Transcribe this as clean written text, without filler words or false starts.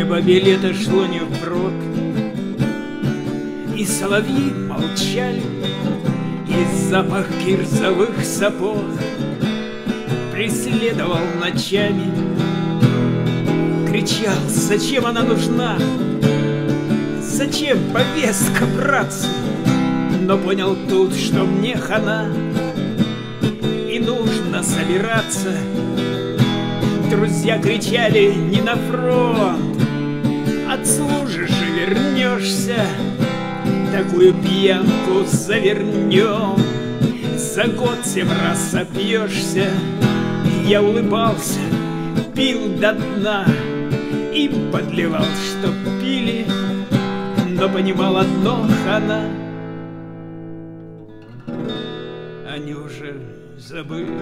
бабе лето шло не впрок, и соловьи молчали, и запах кирзовых сапог преследовал ночами. Кричал, зачем она нужна, зачем повестка, братцы? Но понял тут, что мне хана, и нужно собираться. Друзья кричали, не на фронт, отслужишь и вернешься. Такую пьянку завернем, за год 7 раз сопьешься. Я улыбался, пил до дна, им подливал, чтоб пили, но понимал одно — хана. Они уже забыли.